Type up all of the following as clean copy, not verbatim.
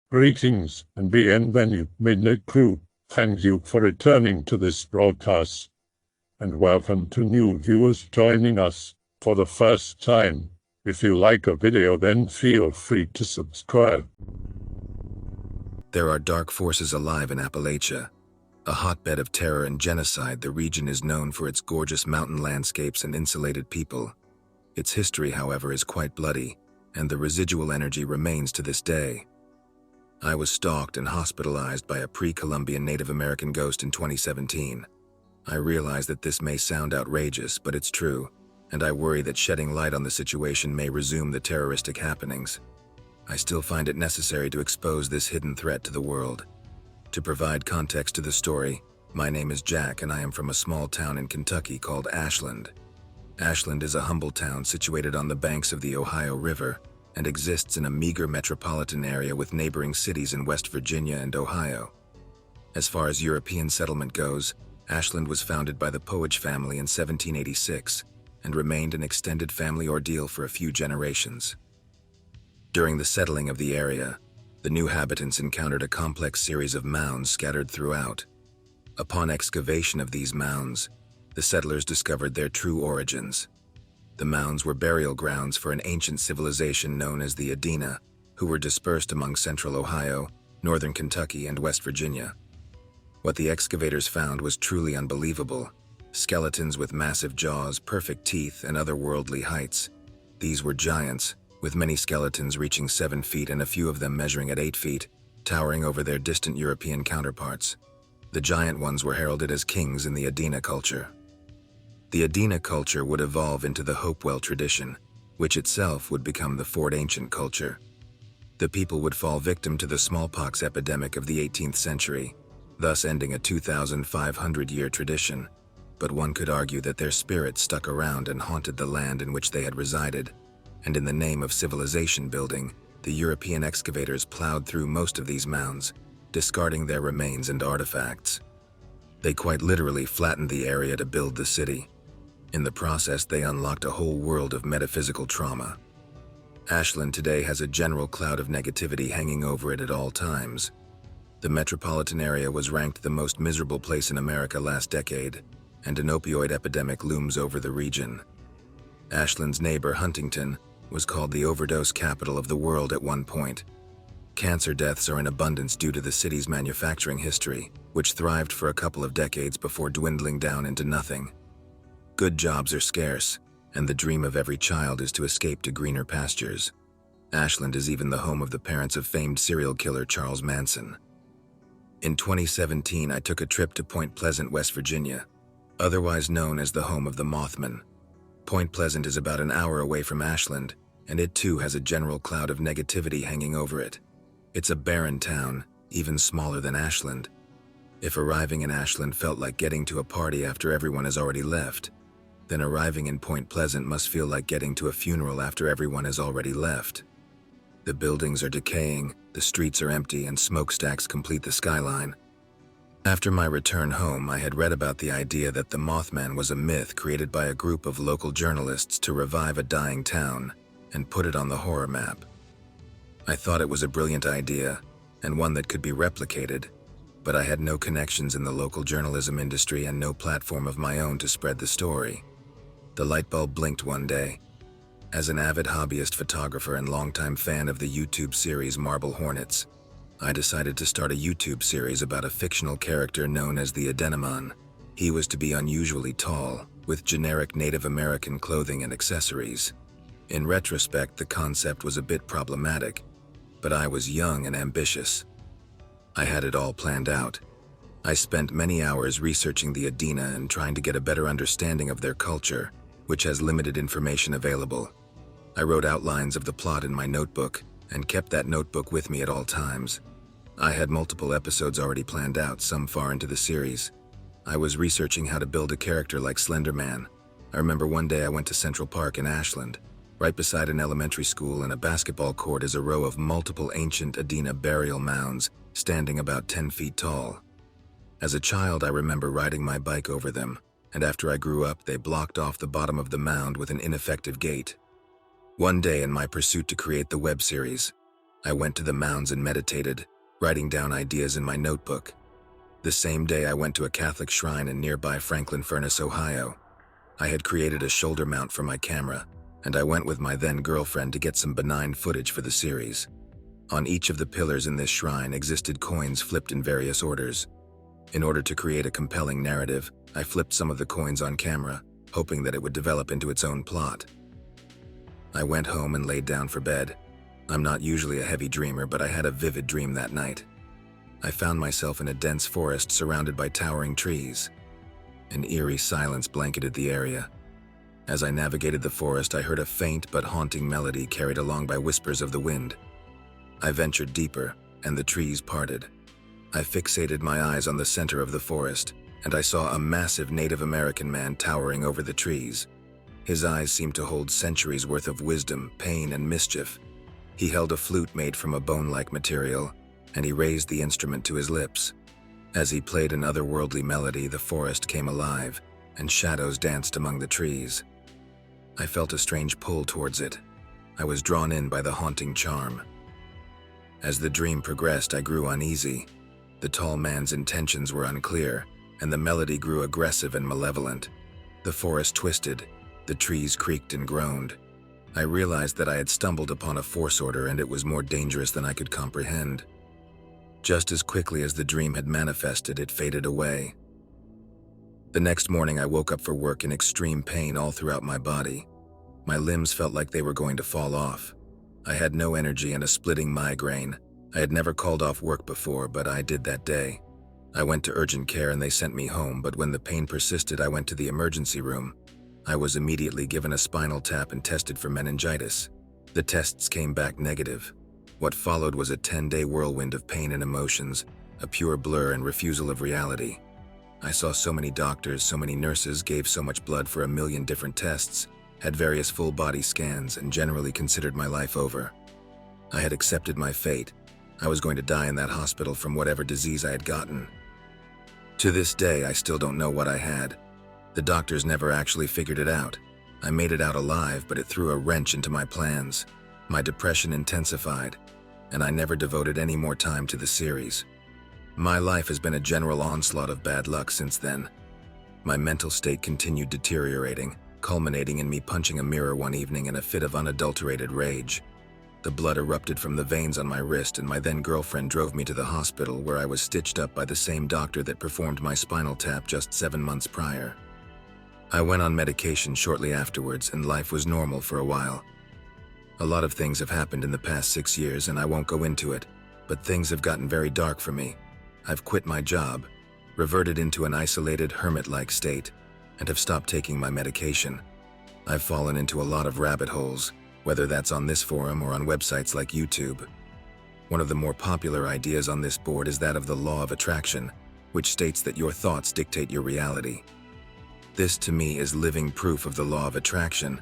Greetings and bienvenue, Midnight Crew. Thank you for returning to this broadcast. And welcome to new viewers joining us for the first time. If you like a video, then feel free to subscribe. There are dark forces alive in Appalachia. A hotbed of terror and genocide, the region is known for its gorgeous mountain landscapes and insulated people. Its history, however, is quite bloody, and the residual energy remains to this day. I was stalked and hospitalized by a pre-Columbian Native American ghost in 2017. I realize that this may sound outrageous, but it's true, and I worry that shedding light on the situation may resume the terroristic happenings. I still find it necessary to expose this hidden threat to the world. To provide context to the story, my name is Jack and I am from a small town in Kentucky called Ashland. Ashland is a humble town situated on the banks of the Ohio River and exists in a meager metropolitan area with neighboring cities in West Virginia and Ohio. As far as European settlement goes, Ashland was founded by the Poage family in 1786 and remained an extended family ordeal for a few generations. During the settling of the area, the new habitants encountered a complex series of mounds scattered throughout. Upon excavation of these mounds, the settlers discovered their true origins. The mounds were burial grounds for an ancient civilization known as the Adena, who were dispersed among central Ohio, northern Kentucky, and West Virginia. What the excavators found was truly unbelievable. Skeletons with massive jaws, perfect teeth, and otherworldly heights. These were giants, with many skeletons reaching 7 feet and a few of them measuring at 8 feet, towering over their distant European counterparts. The giant ones were heralded as kings in the Adena culture. The Adena culture would evolve into the Hopewell tradition, which itself would become the Fort Ancient culture. The people would fall victim to the smallpox epidemic of the 18th century, thus ending a 2,500-year tradition, but one could argue that their spirits stuck around and haunted the land in which they had resided, and in the name of civilization building, the European excavators plowed through most of these mounds, discarding their remains and artifacts. They quite literally flattened the area to build the city. In the process, they unlocked a whole world of metaphysical trauma. Ashland today has a general cloud of negativity hanging over it at all times. The metropolitan area was ranked the most miserable place in America last decade, and an opioid epidemic looms over the region. Ashland's neighbor, Huntington, was called the overdose capital of the world at one point. Cancer deaths are in abundance due to the city's manufacturing history, which thrived for a couple of decades before dwindling down into nothing. Good jobs are scarce, and the dream of every child is to escape to greener pastures. Ashland is even the home of the parents of famed serial killer Charles Manson. In 2017, I took a trip to Point Pleasant, West Virginia, otherwise known as the home of the Mothman. Point Pleasant is about an hour away from Ashland, and it too has a general cloud of negativity hanging over it. It's a barren town, even smaller than Ashland. If arriving in Ashland felt like getting to a party after everyone has already left, then arriving in Point Pleasant must feel like getting to a funeral after everyone has already left. The buildings are decaying, the streets are empty, and smokestacks complete the skyline. After my return home, I had read about the idea that the Mothman was a myth created by a group of local journalists to revive a dying town and put it on the horror map. I thought it was a brilliant idea, and one that could be replicated, but I had no connections in the local journalism industry and no platform of my own to spread the story. The light bulb blinked one day. As an avid hobbyist photographer and longtime fan of the YouTube series Marble Hornets, I decided to start a YouTube series about a fictional character known as the Adenaman. He was to be unusually tall, with generic Native American clothing and accessories. In retrospect, the concept was a bit problematic, but I was young and ambitious. I had it all planned out. I spent many hours researching the Adena and trying to get a better understanding of their culture, which has limited information available. I wrote outlines of the plot in my notebook and kept that notebook with me at all times. I had multiple episodes already planned out, some far into the series. I was researching how to build a character like Slender Man. I remember one day I went to Central Park in Ashland. Right beside an elementary school and a basketball court is a row of multiple ancient Adena burial mounds, standing about 10 feet tall. As a child, I remember riding my bike over them, and after I grew up, they blocked off the bottom of the mound with an ineffective gate. One day, in my pursuit to create the web series, I went to the mounds and meditated, writing down ideas in my notebook. The same day I went to a Catholic shrine in nearby Franklin Furnace, Ohio. I had created a shoulder mount for my camera, and I went with my then-girlfriend to get some benign footage for the series. On each of the pillars in this shrine existed coins flipped in various orders. In order to create a compelling narrative, I flipped some of the coins on camera, hoping that it would develop into its own plot. I went home and laid down for bed. I'm not usually a heavy dreamer, but I had a vivid dream that night. I found myself in a dense forest surrounded by towering trees. An eerie silence blanketed the area. As I navigated the forest, I heard a faint but haunting melody carried along by whispers of the wind. I ventured deeper, and the trees parted. I fixated my eyes on the center of the forest, and I saw a massive Native American man towering over the trees. His eyes seemed to hold centuries' worth of wisdom, pain, and mischief. He held a flute made from a bone-like material, and he raised the instrument to his lips. As he played an otherworldly melody, the forest came alive, and shadows danced among the trees. I felt a strange pull towards it. I was drawn in by the haunting charm. As the dream progressed, I grew uneasy. The tall man's intentions were unclear, and the melody grew aggressive and malevolent. The forest twisted, the trees creaked and groaned. I realized that I had stumbled upon a force order, and it was more dangerous than I could comprehend. Just as quickly as the dream had manifested, it faded away. The next morning, I woke up for work in extreme pain all throughout my body. My limbs felt like they were going to fall off. I had no energy and a splitting migraine. I had never called off work before, but I did that day. I went to urgent care and they sent me home, but when the pain persisted, I went to the emergency room. I was immediately given a spinal tap and tested for meningitis. The tests came back negative. What followed was a 10-day whirlwind of pain and emotions, a pure blur and refusal of reality. I saw so many doctors, so many nurses, gave so much blood for 1 million different tests, had various full-body scans, and generally considered my life over. I had accepted my fate. I was going to die in that hospital from whatever disease I had gotten. To this day, I still don't know what I had. The doctors never actually figured it out. I made it out alive, but it threw a wrench into my plans. My depression intensified, and I never devoted any more time to the series. My life has been a general onslaught of bad luck since then. My mental state continued deteriorating, culminating in me punching a mirror one evening in a fit of unadulterated rage. The blood erupted from the veins on my wrist, and my then-girlfriend drove me to the hospital, where I was stitched up by the same doctor that performed my spinal tap just 7 months prior. I went on medication shortly afterwards, and life was normal for a while. A lot of things have happened in the past 6 years, and I won't go into it, but things have gotten very dark for me. I've quit my job, reverted into an isolated, hermit-like state, and have stopped taking my medication. I've fallen into a lot of rabbit holes, whether that's on this forum or on websites like YouTube. One of the more popular ideas on this board is that of the law of attraction, which states that your thoughts dictate your reality. This, to me, is living proof of the law of attraction.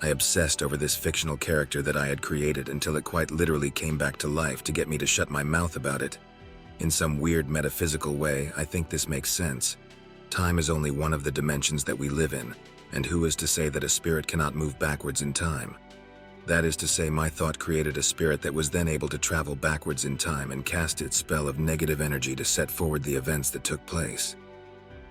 I obsessed over this fictional character that I had created until it quite literally came back to life to get me to shut my mouth about it. In some weird metaphysical way, I think this makes sense. Time is only one of the dimensions that we live in, and who is to say that a spirit cannot move backwards in time? That is to say, my thought created a spirit that was then able to travel backwards in time and cast its spell of negative energy to set forward the events that took place.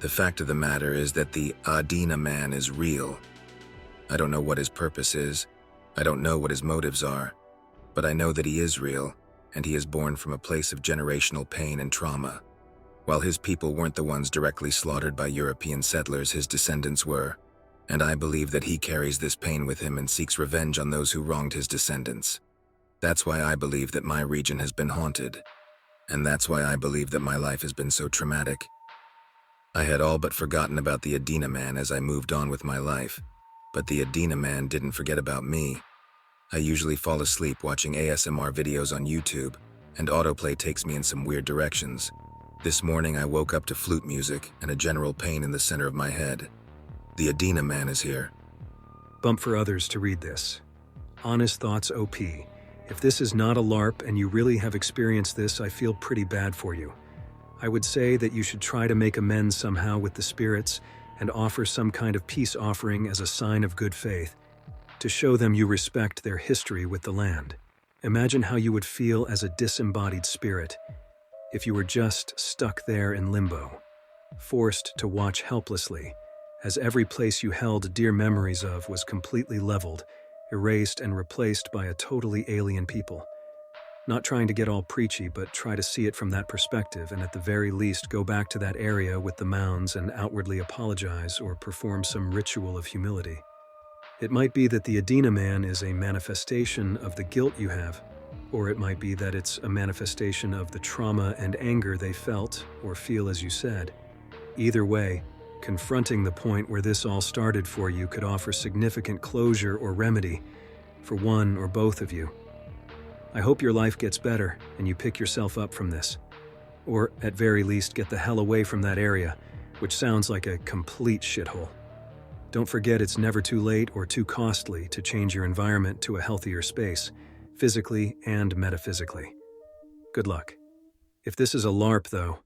The fact of the matter is that the Adenaman is real. I don't know what his purpose is. I don't know what his motives are. But I know that he is real, and he is born from a place of generational pain and trauma. While his people weren't the ones directly slaughtered by European settlers, his descendants were. And I believe that he carries this pain with him and seeks revenge on those who wronged his descendants. That's why I believe that my region has been haunted. And that's why I believe that my life has been so traumatic. I had all but forgotten about the Adenaman as I moved on with my life. But the Adenaman didn't forget about me. I usually fall asleep watching ASMR videos on YouTube, and autoplay takes me in some weird directions. This morning I woke up to flute music and a general pain in the center of my head. The Adenaman is here. Bump for others to read this. Honest Thoughts OP. If this is not a LARP and you really have experienced this, I feel pretty bad for you. I would say that you should try to make amends somehow with the spirits and offer some kind of peace offering as a sign of good faith, to show them you respect their history with the land. Imagine how you would feel as a disembodied spirit if you were just stuck there in limbo, forced to watch helplessly as every place you held dear memories of was completely leveled, erased, and replaced by a totally alien people. Not trying to get all preachy, but try to see it from that perspective and at the very least go back to that area with the mounds and outwardly apologize or perform some ritual of humility. It might be that the Adenaman is a manifestation of the guilt you have, or it might be that it's a manifestation of the trauma and anger they felt or feel as you said. Either way, confronting the point where this all started for you could offer significant closure or remedy for one or both of you. I hope your life gets better and you pick yourself up from this. Or, at very least, get the hell away from that area, which sounds like a complete shithole. Don't forget it's never too late or too costly to change your environment to a healthier space, physically and metaphysically. Good luck. If this is a LARP, though,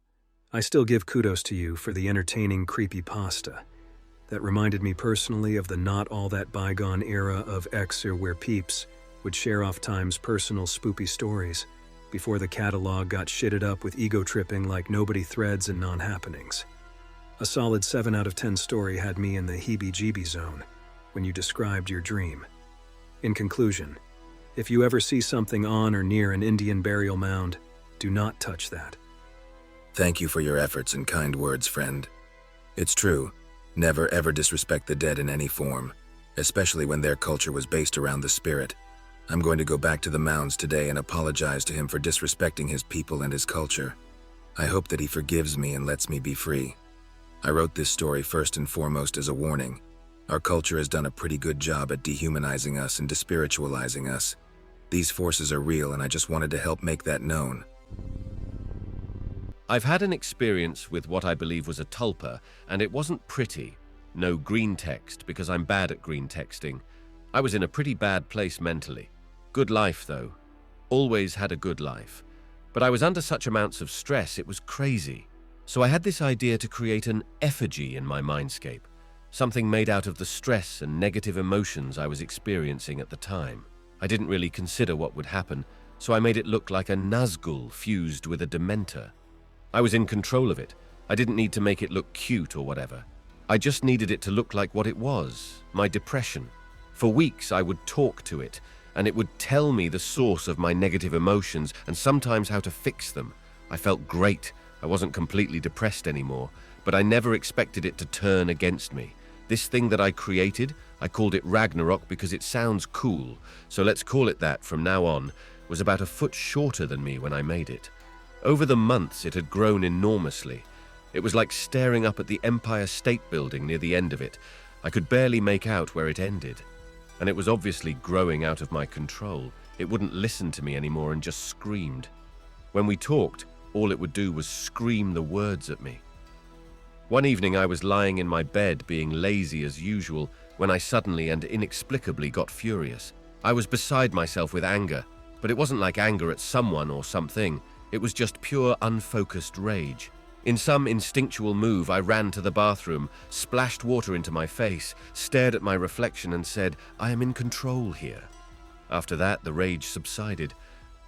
I still give kudos to you for the entertaining creepypasta. That reminded me personally of the not all that bygone era of X or where peeps would share off time's personal spoopy stories before the catalog got shitted up with ego-tripping like nobody threads and non-happenings. A solid 7 out of 10 story had me in the heebie-jeebie zone when you described your dream. In conclusion, if you ever see something on or near an Indian burial mound, do not touch that. Thank you for your efforts and kind words, friend. It's true, never ever disrespect the dead in any form, especially when their culture was based around the spirit. I'm going to go back to the mounds today and apologize to him for disrespecting his people and his culture. I hope that he forgives me and lets me be free. I wrote this story first and foremost as a warning. Our culture has done a pretty good job at dehumanizing us and despiritualizing us. These forces are real, and I just wanted to help make that known. I've had an experience with what I believe was a tulpa, and it wasn't pretty. No greentext, because I'm bad at greentexting. I was in a pretty bad place mentally. Good life, though. Always had a good life. But I was under such amounts of stress, it was crazy. So I had this idea to create an effigy in my mindscape, something made out of the stress and negative emotions I was experiencing at the time. I didn't really consider what would happen, so I made it look like a Nazgul fused with a Dementor. I was in control of it. I didn't need to make it look cute or whatever. I just needed it to look like what it was, my depression. For weeks I would talk to it, and it would tell me the source of my negative emotions and sometimes how to fix them. I felt great. I wasn't completely depressed anymore, but I never expected it to turn against me. This thing that I created, I called it Ragnarok because it sounds cool, so let's call it that from now on, was about a foot shorter than me when I made it. Over the months, it had grown enormously. It was like staring up at the Empire State Building near the end of it. I could barely make out where it ended. And it was obviously growing out of my control. It wouldn't listen to me anymore and just screamed. When we talked, all it would do was scream the words at me. One evening I was lying in my bed being lazy as usual when I suddenly and inexplicably got furious. I was beside myself with anger, but it wasn't like anger at someone or something. It was just pure unfocused rage. In some instinctual move, I ran to the bathroom, splashed water into my face, stared at my reflection and said, "I am in control here." After that, the rage subsided.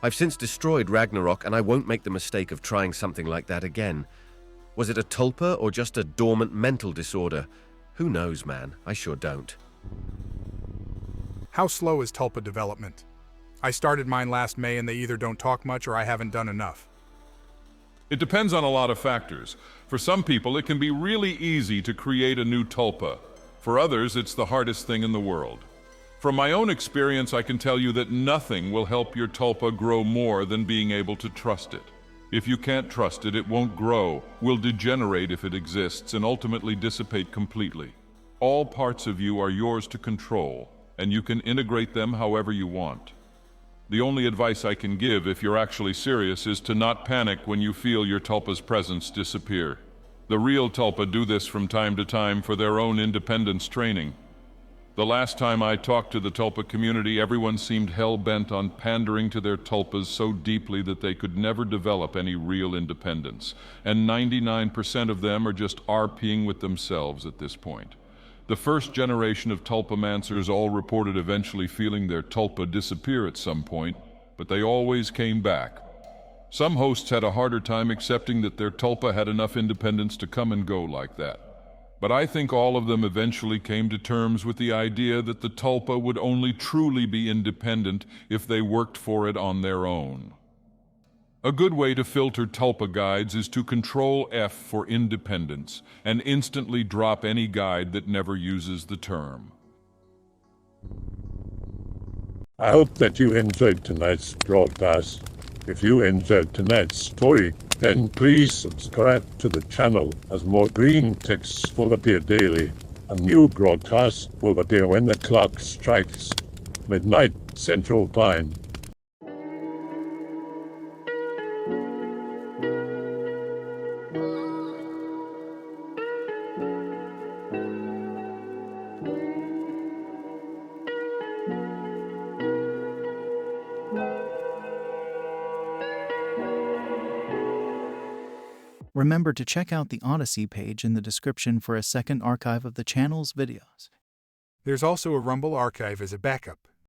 I've since destroyed Ragnarok, and I won't make the mistake of trying something like that again. Was it a tulpa or just a dormant mental disorder? Who knows, man? I sure don't. How slow is Tulpa Development? I started mine last May and they either don't talk much or I haven't done enough. It depends on a lot of factors. For some people, it can be really easy to create a new tulpa. For others, it's the hardest thing in the world. From my own experience, I can tell you that nothing will help your tulpa grow more than being able to trust it. If you can't trust it, it won't grow, will degenerate if it exists, and ultimately dissipate completely. All parts of you are yours to control, and you can integrate them however you want. The only advice I can give, if you're actually serious, is to not panic when you feel your tulpa's presence disappear. The real tulpa do this from time to time for their own independence training. The last time I talked to the tulpa community, everyone seemed hell-bent on pandering to their tulpas so deeply that they could never develop any real independence. And 99% of them are just RPing with themselves at this point. The first generation of tulpamancers all reported eventually feeling their tulpa disappear at some point, but they always came back. Some hosts had a harder time accepting that their tulpa had enough independence to come and go like that. But I think all of them eventually came to terms with the idea that the tulpa would only truly be independent if they worked for it on their own. A good way to filter tulpa guides is to Control F for independence and instantly drop any guide that never uses the term. I hope that you enjoyed tonight's broadcast. If you enjoyed tonight's story, then please subscribe to the channel as more green texts will appear daily. A new broadcast will appear when the clock strikes midnight Central Time. Remember to check out the Odyssey page in the description for a second archive of the channel's videos. There's also a Rumble archive as a backup.